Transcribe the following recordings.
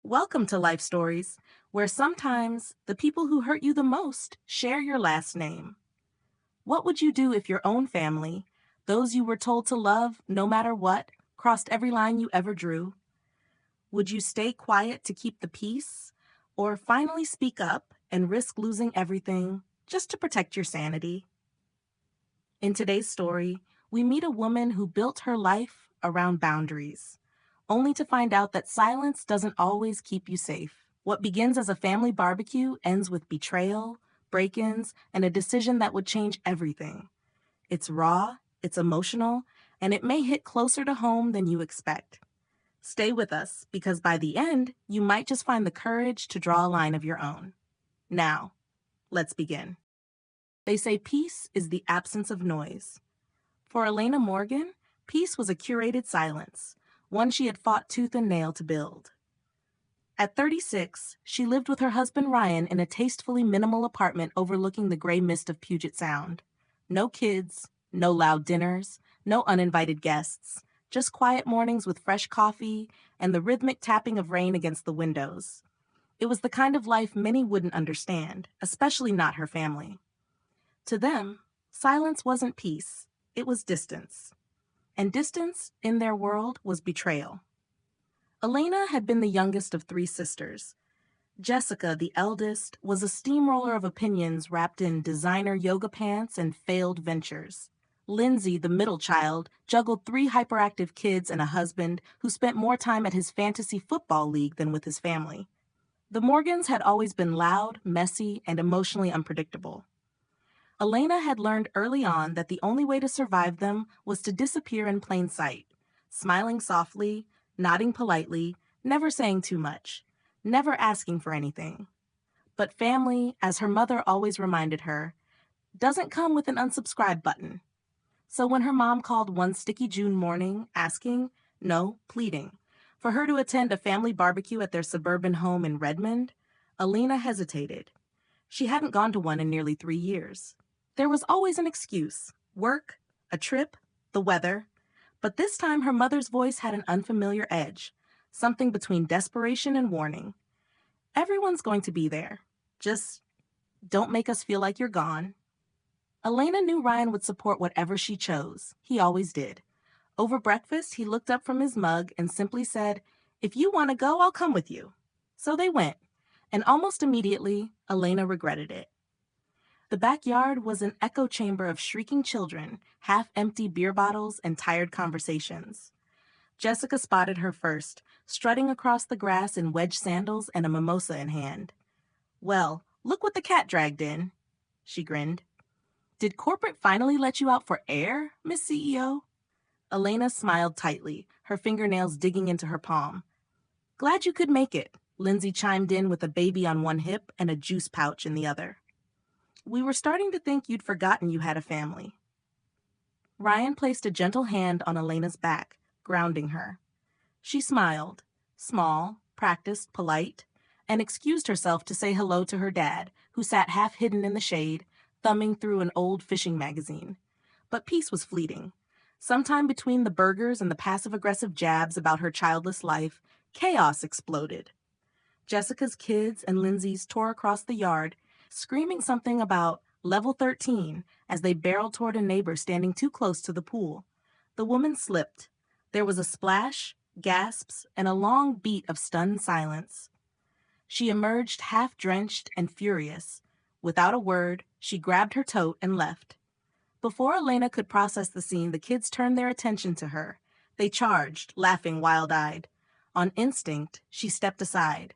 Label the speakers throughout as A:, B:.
A: Welcome to Life Stories, where sometimes the people who hurt you the most share your last name. What would you do if your own family, those you were told to love no matter what, crossed every line you ever drew? Would you stay quiet to keep the peace, or finally speak up and risk losing everything just to protect your sanity? In today's story, we meet a woman who built her life around boundaries, only to find out that silence doesn't always keep you safe. What begins as a family barbecue ends with betrayal, break ins, and a decision that would change everything. It's raw, it's emotional, and it may hit closer to home than you expect. Stay with us, because by the end, you might just find the courage to draw a line of your own. Now, let's begin. They say peace is the absence of noise. For Elena Morgan, peace was a curated silence, one she had fought tooth and nail to build. At 36, she lived with her husband Ryan in a tastefully minimal apartment overlooking the gray mist of Puget Sound. No kids, no loud dinners, no uninvited guests, just quiet mornings with fresh coffee and the rhythmic tapping of rain against the windows. It was the kind of life many wouldn't understand, especially not her family. To them, silence wasn't peace, it was distance. And distance, in their world, was betrayal. Elena had been the youngest of three sisters. Jessica, the eldest, was a steamroller of opinions wrapped in designer yoga pants and failed ventures. Lindsay, the middle child, juggled three hyperactive kids and a husband who spent more time at his fantasy football league than with his family. The Morgans had always been loud, messy, and emotionally unpredictable. Elena had learned early on that the only way to survive them was to disappear in plain sight, smiling softly, nodding politely, never saying too much, never asking for anything. But family, as her mother always reminded her, doesn't come with an unsubscribe button. So when her mom called one sticky June morning, asking, no, pleading, for her to attend a family barbecue at their suburban home in Redmond, Elena hesitated. She hadn't gone to one in nearly 3 years. There was always an excuse: work, a trip, the weather. But this time her mother's voice had an unfamiliar edge, something between desperation and warning. Everyone's going to be there. Just don't make us feel like you're gone. Elena knew Ryan would support whatever she chose. He always did. Over breakfast, he looked up from his mug and simply said, "If you want to go, I'll come with you." So they went, and almost immediately, Elena regretted it. The backyard was an echo chamber of shrieking children, half-empty beer bottles, and tired conversations. Jessica spotted her first, strutting across the grass in wedge sandals and a mimosa in hand. "Well, look what the cat dragged in," she grinned. "Did corporate finally let you out for air, Miss CEO?" Elena smiled tightly, her fingernails digging into her palm. "Glad you could make it," Lindsay chimed in with a baby on one hip and a juice pouch in the other. "We were starting to think you'd forgotten you had a family." Ryan placed a gentle hand on Elena's back, grounding her. She smiled, small, practiced, polite, and excused herself to say hello to her dad, who sat half hidden in the shade, thumbing through an old fishing magazine. But peace was fleeting. Sometime between the burgers and the passive-aggressive jabs about her childless life, chaos exploded. Jessica's kids and Lindsay's tore across the yard, screaming something about level 13 as they barreled toward a neighbor standing too close to the pool. The woman slipped. There was a splash, gasps, and a long beat of stunned silence. She emerged half-drenched and furious. Without a word, she grabbed her tote and left. Before Elena could process the scene, the kids turned their attention to her. They charged, laughing wild-eyed. On instinct, she stepped aside.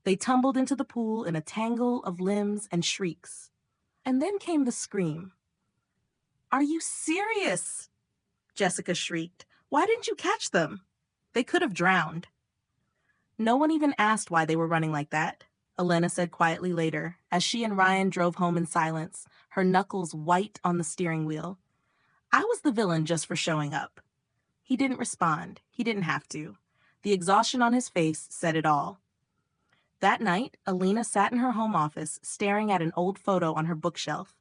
A: They tumbled into the pool in a tangle of limbs and shrieks. And then came the scream. "Are you serious?" Jessica shrieked. "Why didn't you catch them? They could have drowned." "No one even asked why they were running like that," Elena said quietly later, as she and Ryan drove home in silence, her knuckles white on the steering wheel. "I was the villain just for showing up." He didn't respond. He didn't have to. The exhaustion on his face said it all. That night, Elena sat in her home office, staring at an old photo on her bookshelf.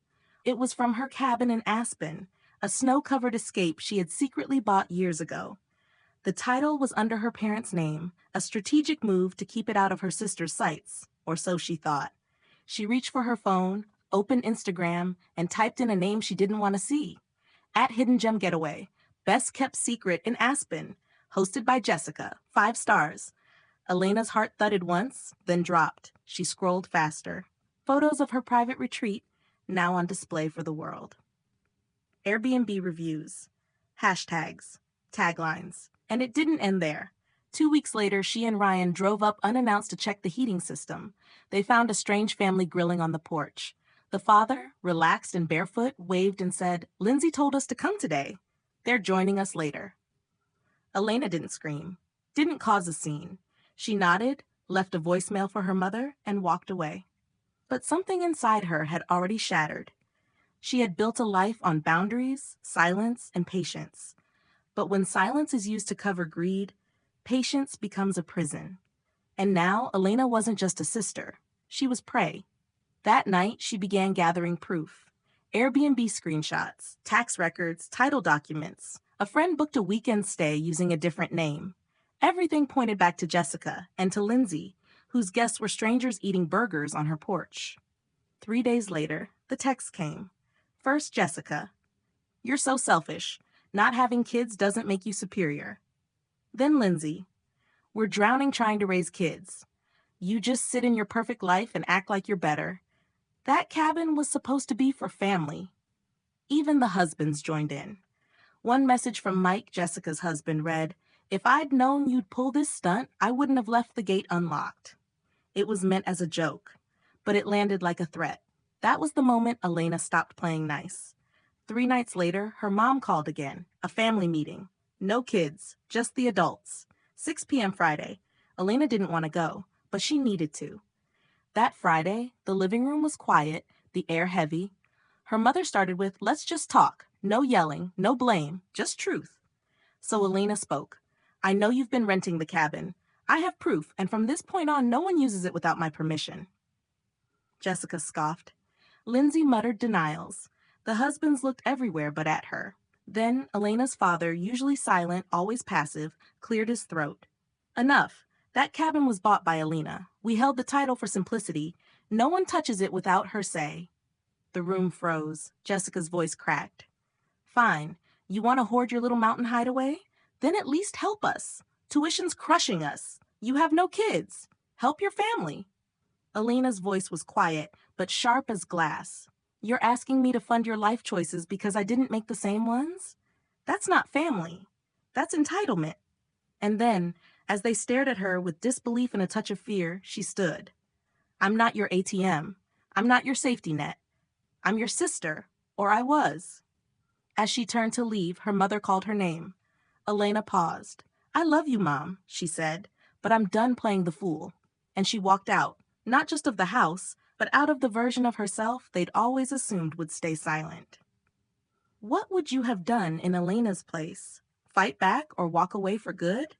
A: It was from her cabin in Aspen, a snow-covered escape she had secretly bought years ago. The title was under her parents' name, a strategic move to keep it out of her sister's sights, or so she thought. She reached for her phone, opened Instagram, and typed in a name she didn't want to see. At Hidden Gem Getaway, Best Kept Secret in Aspen, hosted by Jessica, 5 stars. Elena's heart thudded once, then dropped. She scrolled faster. Photos of her private retreat, now on display for the world. Airbnb reviews, hashtags, taglines, and it didn't end there. 2 weeks later, she and Ryan drove up unannounced to check the heating system. They found a strange family grilling on the porch. The father, relaxed and barefoot, waved and said, "Lindsay told us to come today. They're joining us later." Elena didn't scream, didn't cause a scene. She nodded, left a voicemail for her mother, and walked away. But something inside her had already shattered. She had built a life on boundaries, silence, and patience. But when silence is used to cover greed, patience becomes a prison. And now Elena wasn't just a sister. She was prey. That night, she began gathering proof. Airbnb screenshots, tax records, title documents. A friend booked a weekend stay using a different name. Everything pointed back to Jessica and to Lindsay, whose guests were strangers eating burgers on her porch. 3 days later, the text came. First, Jessica. "You're so selfish. Not having kids doesn't make you superior." Then Lindsay. "We're drowning trying to raise kids. You just sit in your perfect life and act like you're better. That cabin was supposed to be for family." Even the husbands joined in. One message from Mike, Jessica's husband, read, "If I'd known you'd pull this stunt, I wouldn't have left the gate unlocked." It was meant as a joke, but it landed like a threat. That was the moment Elena stopped playing nice. 3 nights later, her mom called again, a family meeting. No kids, just the adults. 6 p.m. Friday. Elena didn't want to go, but she needed to. That Friday, the living room was quiet, the air heavy. Her mother started with, "Let's just talk. No yelling, no blame, just truth." So Elena spoke. "I know you've been renting the cabin. I have proof, and from this point on, no one uses it without my permission." Jessica scoffed. Lindsay muttered denials. The husbands looked everywhere but at her. Then Elena's father, usually silent, always passive, cleared his throat. "Enough. That cabin was bought by Elena. We held the title for simplicity. No one touches it without her say." The room froze. Jessica's voice cracked. "Fine. You want to hoard your little mountain hideaway? Then at least help us. Tuition's crushing us. You have no kids. Help your family." Elena's voice was quiet, but sharp as glass. "You're asking me to fund your life choices because I didn't make the same ones? That's not family. That's entitlement." And then, as they stared at her with disbelief and a touch of fear, she stood. "I'm not your ATM. I'm not your safety net. I'm your sister, or I was." As she turned to leave, her mother called her name. Elena paused. "I love you, Mom," she said, "but I'm done playing the fool." And she walked out, not just of the house, but out of the version of herself they'd always assumed would stay silent. What would you have done in Elena's place? Fight back or walk away for good?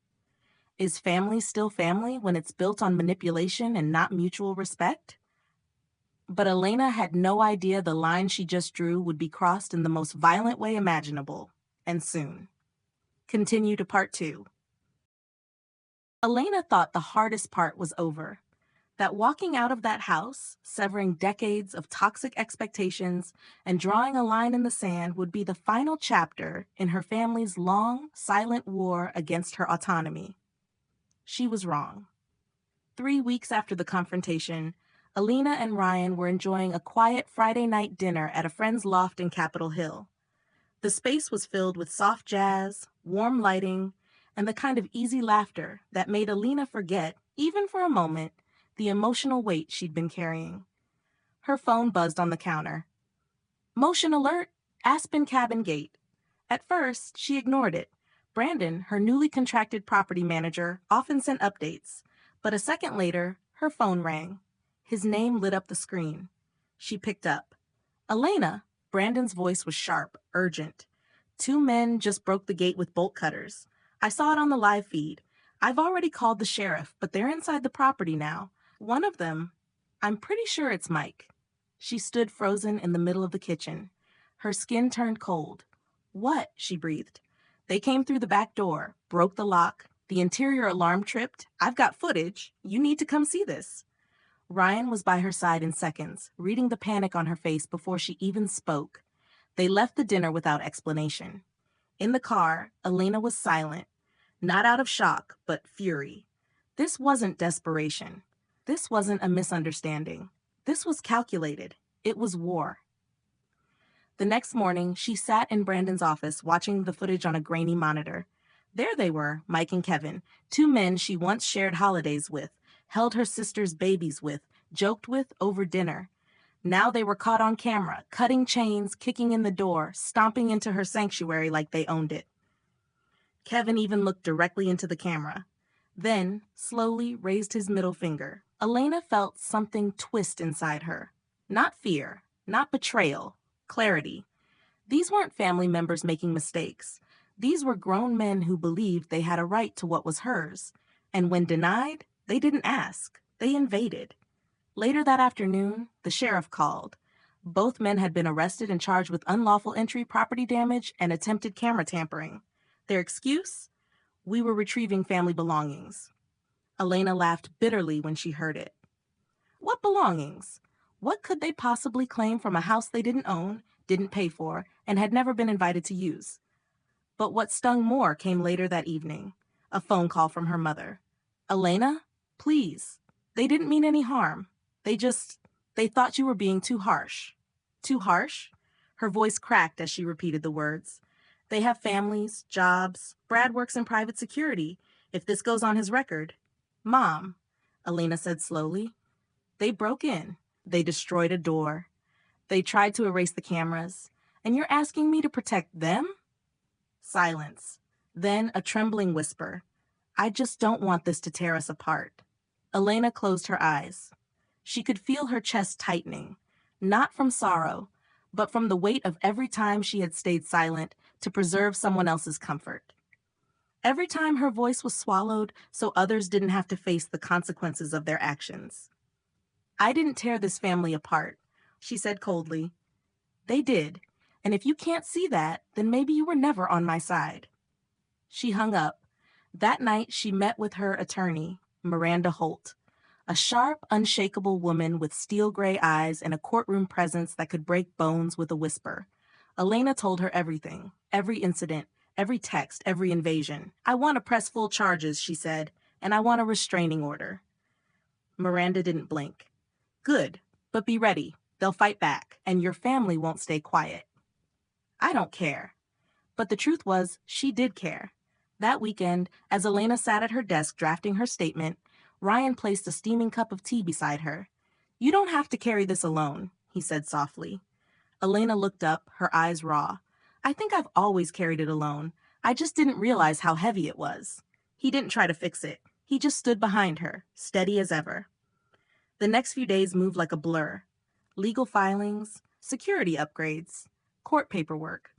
A: Is family still family when it's built on manipulation and not mutual respect? But Elena had no idea the line she just drew would be crossed in the most violent way imaginable, and soon. Continue to part 2. Elena thought the hardest part was over. That walking out of that house, severing decades of toxic expectations, and drawing a line in the sand would be the final chapter in her family's long, silent war against her autonomy. She was wrong. 3 weeks after the confrontation, Elena and Ryan were enjoying a quiet Friday night dinner at a friend's loft in Capitol Hill. The space was filled with soft jazz, warm lighting, and the kind of easy laughter that made Elena forget, even for a moment, the emotional weight she'd been carrying. Her phone buzzed on the counter. "Motion alert! Aspen Cabin Gate." At first, she ignored it. Brandon, her newly contracted property manager, often sent updates. But a second later, her phone rang. His name lit up the screen. She picked up. "Elena," Brandon's voice was sharp, urgent. "2 men just broke the gate with bolt cutters. I saw it on the live feed. I've already called the sheriff, but they're inside the property now. One of them, I'm pretty sure it's Mike." She stood frozen in the middle of the kitchen. Her skin turned cold. "What?" she breathed. They came through the back door, broke the lock, the interior alarm tripped. I've got footage. You need to come see this. Ryan was by her side in seconds, reading the panic on her face before she even spoke. They left the dinner without explanation. In the car, Elena was silent, not out of shock, but fury. This wasn't desperation. This wasn't a misunderstanding. This was calculated. It was war. The next morning, she sat in Brandon's office watching the footage on a grainy monitor. There they were, Mike and Kevin, two men she once shared holidays with, held her sister's babies with, joked with over dinner. Now they were caught on camera, cutting chains, kicking in the door, stomping into her sanctuary like they owned it. Kevin even looked directly into the camera. Then, slowly raised his middle finger. Elena felt something twist inside her. Not fear, not betrayal, clarity. These weren't family members making mistakes. These were grown men who believed they had a right to what was hers. And when denied, they didn't ask. They invaded. Later that afternoon, the sheriff called. Both men had been arrested and charged with unlawful entry, property damage, and attempted camera tampering. Their excuse? We were retrieving family belongings. Elena laughed bitterly when she heard it. What belongings? What could they possibly claim from a house they didn't own, didn't pay for, and had never been invited to use? But what stung more came later that evening. A phone call from her mother. Elena, please. They didn't mean any harm. They thought you were being too harsh. Too harsh? Her voice cracked as she repeated the words. They have families, jobs. Brad works in private security. If this goes on his record. Mom, Elena said slowly. They broke in. They destroyed a door. They tried to erase the cameras. And you're asking me to protect them? Silence. Then a trembling whisper. I just don't want this to tear us apart. Elena closed her eyes. She could feel her chest tightening, not from sorrow, but from the weight of every time she had stayed silent to preserve someone else's comfort. Every time her voice was swallowed so others didn't have to face the consequences of their actions. I didn't tear this family apart, she said coldly. They did, and if you can't see that, then maybe you were never on my side. She hung up. That night she met with her attorney, Miranda Holt, a sharp, unshakable woman with steel-gray eyes and a courtroom presence that could break bones with a whisper. Elena told her everything, every incident, every text, every invasion. I want to press full charges, she said, and I want a restraining order. Miranda didn't blink. Good, but be ready. They'll fight back, and your family won't stay quiet. I don't care. But the truth was, she did care. That weekend, as Elena sat at her desk drafting her statement, Ryan placed a steaming cup of tea beside her. You don't have to carry this alone, he said softly. Elena looked up, her eyes raw. I think I've always carried it alone. I just didn't realize how heavy it was. He didn't try to fix it. He just stood behind her, steady as ever. The next few days moved like a blur. Legal filings, security upgrades, court paperwork.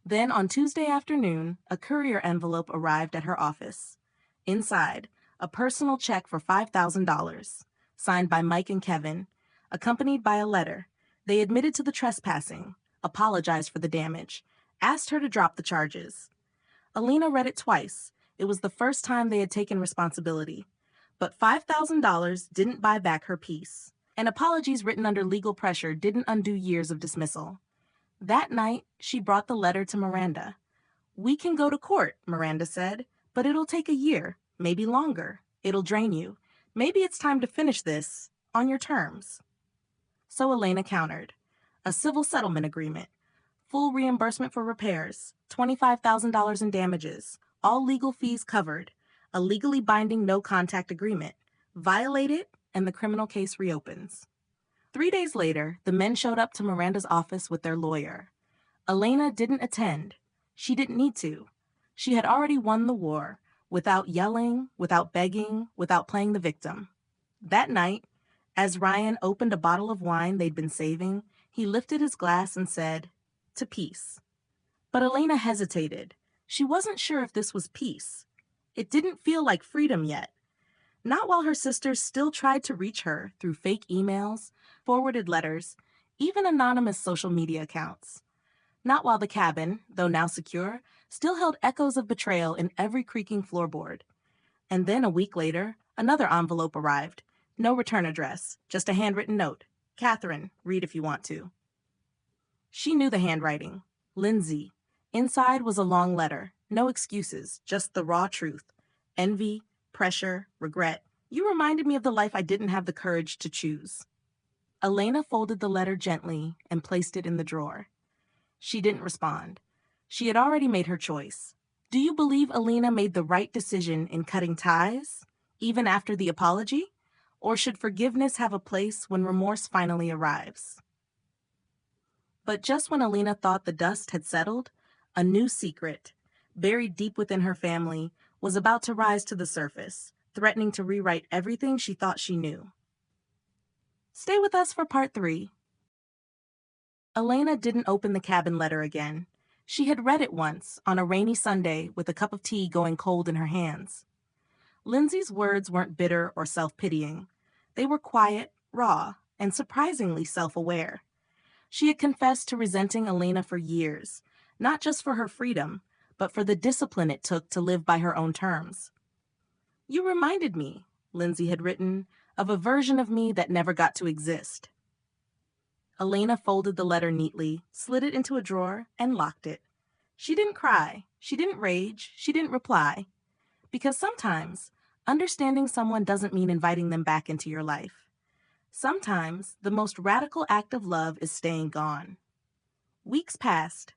A: Then on Tuesday afternoon, a courier envelope arrived at her office. Inside, a personal check for $5,000, signed by Mike and Kevin, accompanied by a letter. They admitted to the trespassing, apologized for the damage, asked her to drop the charges. Elena read it twice. It was the first time they had taken responsibility. But $5,000 didn't buy back her peace. And apologies written under legal pressure didn't undo years of dismissal. That night, she brought the letter to Miranda. We can go to court, Miranda said, but it'll take a year, maybe longer. It'll drain you. Maybe it's time to finish this on your terms. So Elena countered. A civil settlement agreement. Full reimbursement for repairs. $25,000 in damages. All legal fees covered. A legally binding no-contact agreement. Violate it, and the criminal case reopens. 3 days later, the men showed up to Miranda's office with their lawyer. Elena didn't attend. She didn't need to. She had already won the war, without yelling, without begging, without playing the victim. That night, as Ryan opened a bottle of wine they'd been saving, he lifted his glass and said, "To peace." But Elena hesitated. She wasn't sure if this was peace. It didn't feel like freedom yet. Not while her sisters still tried to reach her through fake emails, forwarded letters, even anonymous social media accounts. Not while the cabin, though now secure, still held echoes of betrayal in every creaking floorboard. And then a week later, another envelope arrived. No return address, just a handwritten note. Catherine, read if you want to. She knew the handwriting. Lindsay. Inside was a long letter. No excuses, just the raw truth. Envy, pressure, regret. You reminded me of the life I didn't have the courage to choose. Elena folded the letter gently and placed it in the drawer. She didn't respond. She had already made her choice. Do you believe Elena made the right decision in cutting ties, even after the apology? Or should forgiveness have a place when remorse finally arrives? But just when Elena thought the dust had settled, a new secret, buried deep within her family, was about to rise to the surface, threatening to rewrite everything she thought she knew. Stay with us for part 3. Elena didn't open the cabin letter again. She had read it once, on a rainy Sunday, with a cup of tea going cold in her hands. Lindsay's words weren't bitter or self-pitying. They were quiet, raw, and surprisingly self-aware. She had confessed to resenting Elena for years, not just for her freedom, but for the discipline it took to live by her own terms. You reminded me, Lindsay had written, of a version of me that never got to exist. Elena folded the letter neatly, slid it into a drawer, and locked it. She didn't cry, she didn't rage, she didn't reply. Because sometimes, understanding someone doesn't mean inviting them back into your life. Sometimes, the most radical act of love is staying gone. Weeks passed.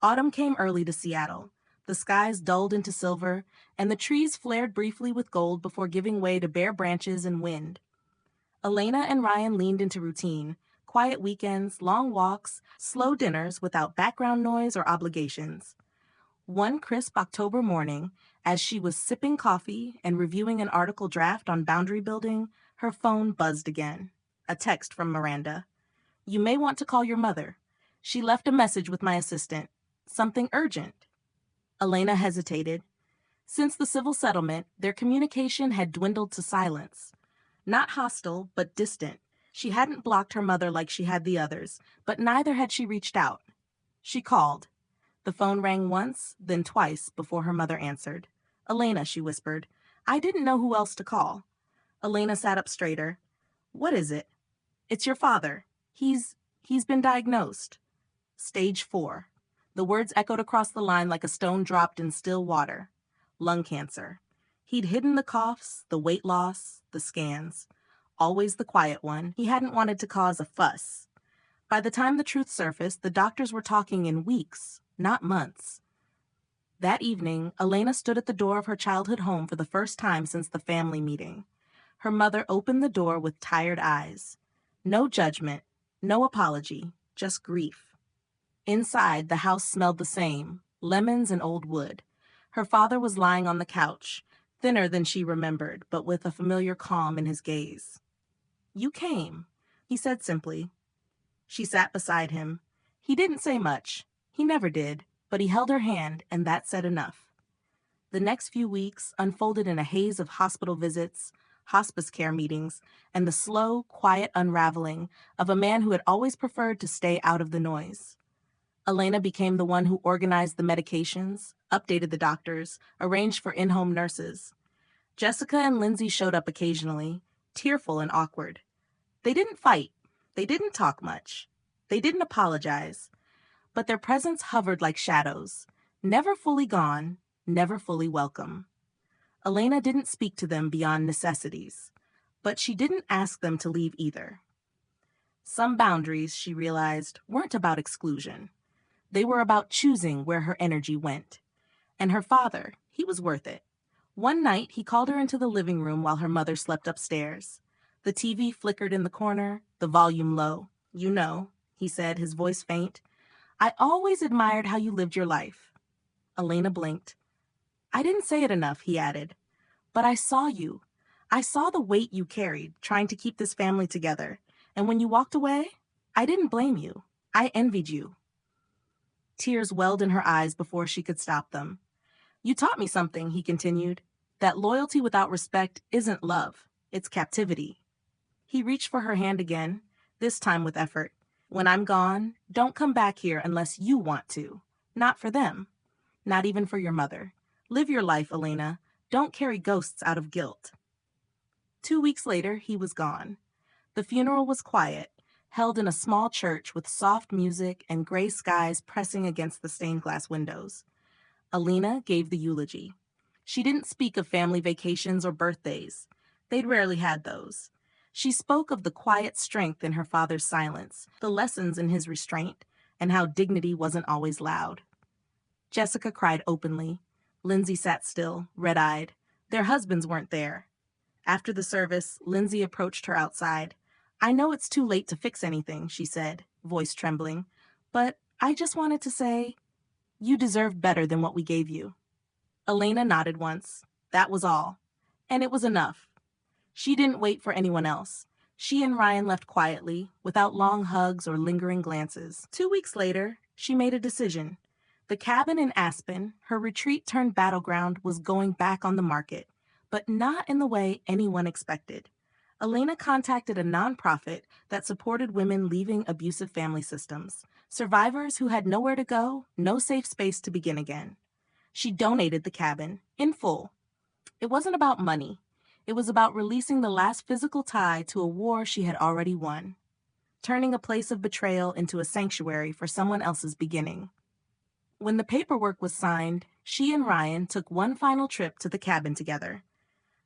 A: Autumn came early to Seattle. The skies dulled into silver, and the trees flared briefly with gold before giving way to bare branches and wind. Elena and Ryan leaned into routine, quiet weekends, long walks, slow dinners without background noise or obligations. One crisp October morning, as she was sipping coffee and reviewing an article draft on boundary building, her phone buzzed again. A text from Miranda. You may want to call your mother. She left a message with my assistant. Something urgent. Elena hesitated. Since the civil settlement, their communication had dwindled to silence. Not hostile, but distant. She hadn't blocked her mother like she had the others, but neither had she reached out. She called. The phone rang once, then twice, before her mother answered. Elena, she whispered. I didn't know who else to call. Elena sat up straighter. What is it? It's your father. He's been diagnosed. Stage 4. The words echoed across the line like a stone dropped in still water. Lung cancer. He'd hidden the coughs, the weight loss, the scans. Always the quiet one. He hadn't wanted to cause a fuss. By the time the truth surfaced, the doctors were talking in weeks, not months. That evening, Elena stood at the door of her childhood home for the first time since the family meeting. Her mother opened the door with tired eyes. No judgment, no apology, just grief. Inside, the house smelled the same, lemons and old wood. Her father was lying on the couch, thinner than she remembered, but with a familiar calm in his gaze. You came, he said simply. She sat beside him. He didn't say much. He never did, but he held her hand, and that said enough. The next few weeks unfolded in a haze of hospital visits, hospice care meetings, and the slow, quiet unraveling of a man who had always preferred to stay out of the noise. Elena became the one who organized the medications, updated the doctors, arranged for in-home nurses. Jessica and Lindsay showed up occasionally, tearful and awkward. They didn't fight. They didn't talk much. They didn't apologize. But their presence hovered like shadows, never fully gone, never fully welcome. Elena didn't speak to them beyond necessities, but she didn't ask them to leave either. Some boundaries, she realized, weren't about exclusion. They were about choosing where her energy went. And her father, he was worth it. One night, he called her into the living room while her mother slept upstairs. The TV flickered in the corner, the volume low. You know, he said, his voice faint. I always admired how you lived your life. Elena blinked. I didn't say it enough, he added. But I saw you. I saw the weight you carried, trying to keep this family together. And when you walked away, I didn't blame you. I envied you. Tears welled in her eyes before she could stop them. You taught me something, he continued. That loyalty without respect isn't love. It's captivity. He reached for her hand again, this time with effort. When I'm gone, don't come back here unless you want to. Not for them. Not even for your mother. Live your life, Elena. Don't carry ghosts out of guilt. 2 weeks later, he was gone. The funeral was quiet, held in a small church with soft music and gray skies pressing against the stained glass windows. Alina gave the eulogy. She didn't speak of family vacations or birthdays. They'd rarely had those. She spoke of the quiet strength in her father's silence, the lessons in his restraint, and how dignity wasn't always loud. Jessica cried openly. Lindsay sat still, red-eyed. Their husbands weren't there. After the service, Lindsay approached her outside. "I know it's too late to fix anything," she said, voice trembling, "but I just wanted to say, you deserve better than what we gave you." Elena nodded once. That was all. And it was enough. She didn't wait for anyone else. She and Ryan left quietly, without long hugs or lingering glances. 2 weeks later, she made a decision. The cabin in Aspen, her retreat turned battleground, was going back on the market, but not in the way anyone expected. Elena contacted a nonprofit that supported women leaving abusive family systems, survivors who had nowhere to go, no safe space to begin again. She donated the cabin, in full. It wasn't about money. It was about releasing the last physical tie to a war she had already won, turning a place of betrayal into a sanctuary for someone else's beginning. When the paperwork was signed, she and Ryan took one final trip to the cabin together.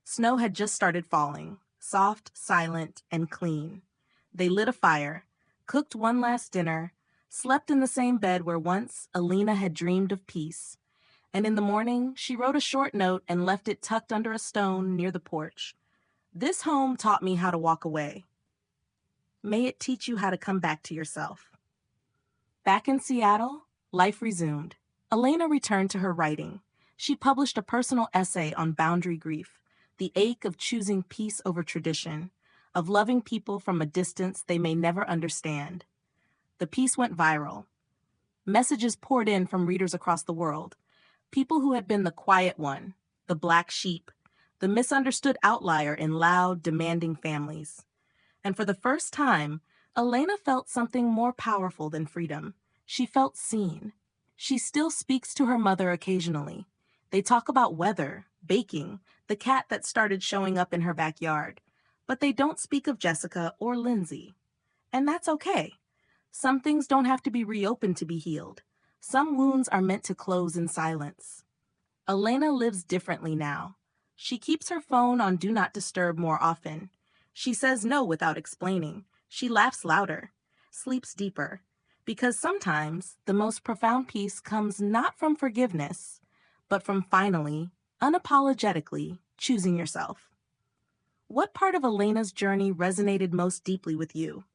A: Snow had just started falling, soft, silent, and clean. They lit a fire, cooked one last dinner, slept in the same bed where once Alina had dreamed of peace. And in the morning, she wrote a short note and left it tucked under a stone near the porch. "This home taught me how to walk away. May it teach you how to come back to yourself." Back in Seattle, life resumed. Elena returned to her writing. She published a personal essay on boundary grief, the ache of choosing peace over tradition, of loving people from a distance they may never understand. The piece went viral. Messages poured in from readers across the world. People who had been the quiet one, the black sheep, the misunderstood outlier in loud, demanding families. And for the first time, Elena felt something more powerful than freedom. She felt seen. She still speaks to her mother occasionally. They talk about weather, baking, the cat that started showing up in her backyard. But they don't speak of Jessica or Lindsay. And that's okay. Some things don't have to be reopened to be healed. Some wounds are meant to close in silence. Elena lives differently now. She keeps her phone on Do Not Disturb more often. She says no without explaining. She laughs louder, sleeps deeper. Because sometimes the most profound peace comes not from forgiveness, but from finally, unapologetically choosing yourself. What part of Elena's journey resonated most deeply with you?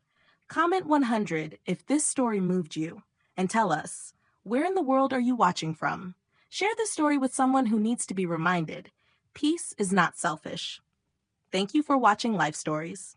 A: Comment 100 if this story moved you, and tell us, where in the world are you watching from? Share this story with someone who needs to be reminded. Peace is not selfish. Thank you for watching Life Stories.